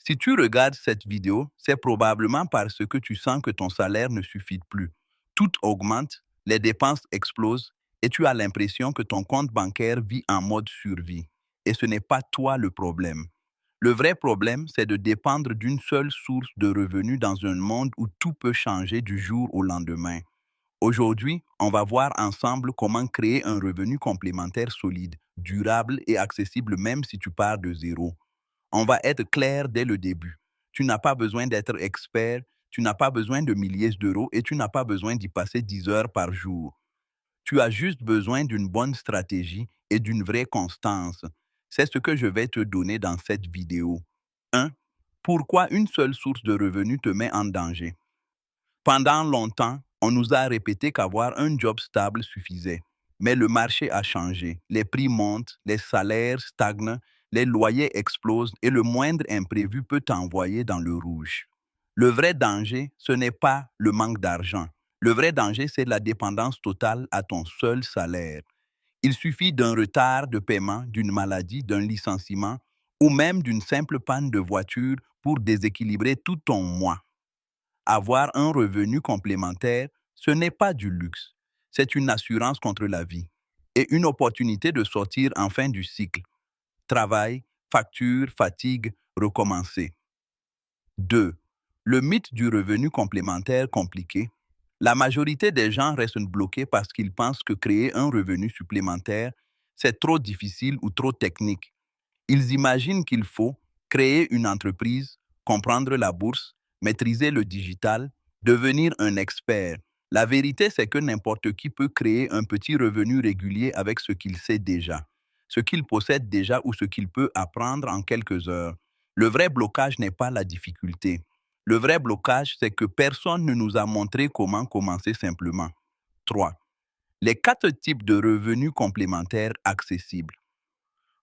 Si tu regardes cette vidéo, c'est probablement parce que tu sens que ton salaire ne suffit plus. Tout augmente, les dépenses explosent et tu as l'impression que ton compte bancaire vit en mode survie. Et ce n'est pas toi le problème. Le vrai problème, c'est de dépendre d'une seule source de revenus dans un monde où tout peut changer du jour au lendemain. Aujourd'hui, on va voir ensemble comment créer un revenu complémentaire solide, durable et accessible même si tu pars de zéro. On va être clair dès le début. Tu n'as pas besoin d'être expert, tu n'as pas besoin de milliers d'euros et tu n'as pas besoin d'y passer 10 heures par jour. Tu as juste besoin d'une bonne stratégie et d'une vraie constance. C'est ce que je vais te donner dans cette vidéo. 1. Pourquoi une seule source de revenus te met en danger? Pendant longtemps, on nous a répété qu'avoir un job stable suffisait. Mais le marché a changé. Les prix montent, les salaires stagnent, les loyers explosent et le moindre imprévu peut t'envoyer dans le rouge. Le vrai danger, ce n'est pas le manque d'argent. Le vrai danger, c'est la dépendance totale à ton seul salaire. Il suffit d'un retard de paiement, d'une maladie, d'un licenciement ou même d'une simple panne de voiture pour déséquilibrer tout ton mois. Avoir un revenu complémentaire, ce n'est pas du luxe, c'est une assurance contre la vie et une opportunité de sortir enfin du cycle. Travail, facture, fatigue, recommencer. 2. Le mythe du revenu complémentaire compliqué. La majorité des gens restent bloqués parce qu'ils pensent que créer un revenu supplémentaire, c'est trop difficile ou trop technique. Ils imaginent qu'il faut créer une entreprise, comprendre la bourse, maîtriser le digital, devenir un expert. La vérité, c'est que n'importe qui peut créer un petit revenu régulier avec ce qu'il sait déjà, ce qu'il possède déjà ou ce qu'il peut apprendre en quelques heures. Le vrai blocage n'est pas la difficulté. Le vrai blocage, c'est que personne ne nous a montré comment commencer simplement. 3. Les 4 types de revenus complémentaires accessibles.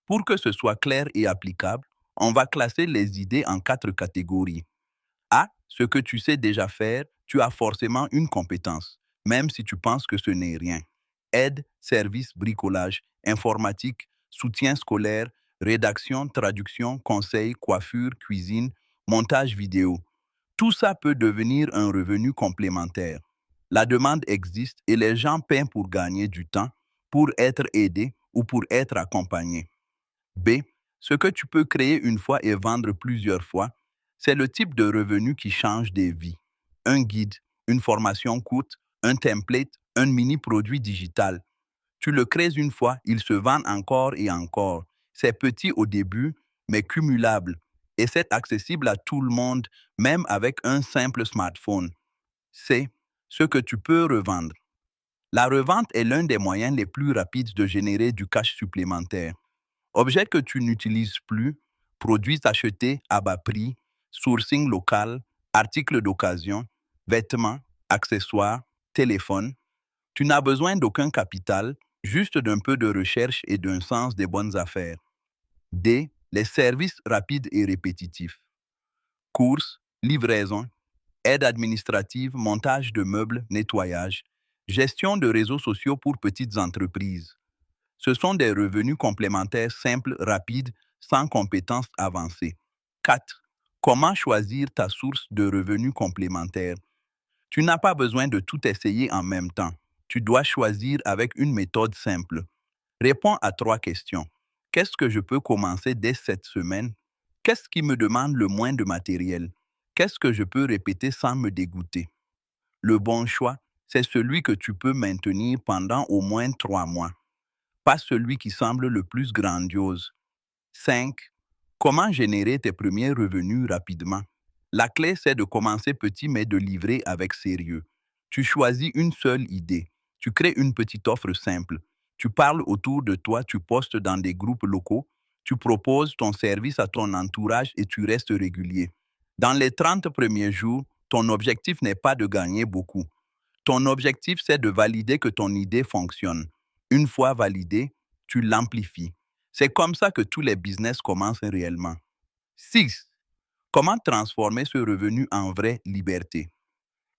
Pour que ce soit clair et applicable, on va classer les idées en 4 catégories. A. Ce que tu sais déjà faire, tu as forcément une compétence, même si tu penses que ce n'est rien. Aide, service, bricolage, informatique, soutien scolaire, rédaction, traduction, conseil, coiffure, cuisine, montage vidéo. Tout ça peut devenir un revenu complémentaire. La demande existe et les gens paient pour gagner du temps, pour être aidés ou pour être accompagnés. B. Ce que tu peux créer une fois et vendre plusieurs fois, c'est le type de revenu qui change des vies. Un guide, une formation courte, un template, un mini-produit digital. Tu le crées une fois, il se vend encore et encore. C'est petit au début, mais cumulable. Et c'est accessible à tout le monde, même avec un simple smartphone. C. Ce que tu peux revendre. La revente est l'un des moyens les plus rapides de générer du cash supplémentaire. Objets que tu n'utilises plus, produits achetés à bas prix, sourcing local, articles d'occasion, vêtements, accessoires, téléphones. Tu n'as besoin d'aucun capital, juste d'un peu de recherche et d'un sens des bonnes affaires. D. Les services rapides et répétitifs. Courses, livraison, aide administrative, montage de meubles, nettoyage, gestion de réseaux sociaux pour petites entreprises. Ce sont des revenus complémentaires simples, rapides, sans compétences avancées. 4. Comment choisir ta source de revenus complémentaires? Tu n'as pas besoin de tout essayer en même temps. Tu dois choisir avec une méthode simple. Réponds à 3 questions. Qu'est-ce que je peux commencer dès cette semaine? Qu'est-ce qui me demande le moins de matériel? Qu'est-ce que je peux répéter sans me dégoûter? Le bon choix, c'est celui que tu peux maintenir pendant au moins 3 mois, pas celui qui semble le plus grandiose. 5. Comment générer tes premiers revenus rapidement? La clé, c'est de commencer petit mais de livrer avec sérieux. Tu choisis une seule idée. Tu crées une petite offre simple. Tu parles autour de toi, tu postes dans des groupes locaux, tu proposes ton service à ton entourage et tu restes régulier. Dans les 30 premiers jours, ton objectif n'est pas de gagner beaucoup. Ton objectif, c'est de valider que ton idée fonctionne. Une fois validée, tu l'amplifies. C'est comme ça que tous les business commencent réellement. 6. Comment transformer ce revenu en vraie liberté?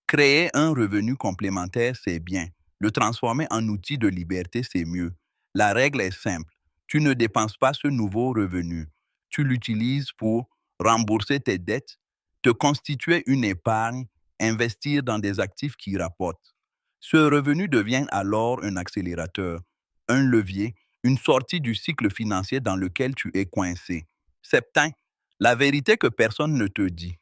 Créer un revenu complémentaire, c'est bien. Le transformer en outil de liberté, c'est mieux. La règle est simple. Tu ne dépenses pas ce nouveau revenu. Tu l'utilises pour rembourser tes dettes, te constituer une épargne, investir dans des actifs qui rapportent. Ce revenu devient alors un accélérateur, un levier, une sortie du cycle financier dans lequel tu es coincé. Septin, la vérité que personne ne te dit.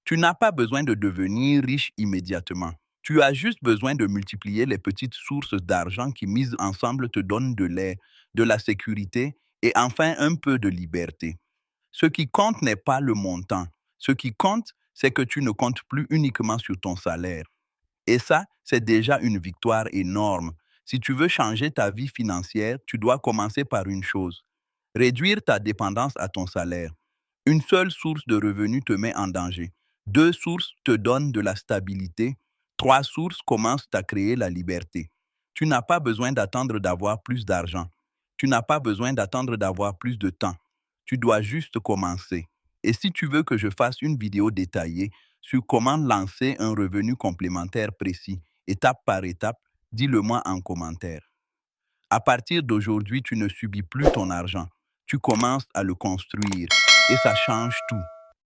Tu n'as pas besoin de devenir riche immédiatement. Tu as juste besoin de multiplier les petites sources d'argent qui, mises ensemble, te donnent de l'air, de la sécurité et enfin un peu de liberté. Ce qui compte n'est pas le montant. Ce qui compte, c'est que tu ne comptes plus uniquement sur ton salaire. Et ça, c'est déjà une victoire énorme. Si tu veux changer ta vie financière, tu dois commencer par une chose. Réduire ta dépendance à ton salaire. Une seule source de revenus te met en danger. Deux sources te donnent de la stabilité. Trois sources commencent à créer la liberté. Tu n'as pas besoin d'attendre d'avoir plus d'argent. Tu n'as pas besoin d'attendre d'avoir plus de temps. Tu dois juste commencer. Et si tu veux que je fasse une vidéo détaillée sur comment lancer un revenu complémentaire précis, étape par étape, dis-le-moi en commentaire. À partir d'aujourd'hui, tu ne subis plus ton argent. Tu commences à le construire et ça change tout.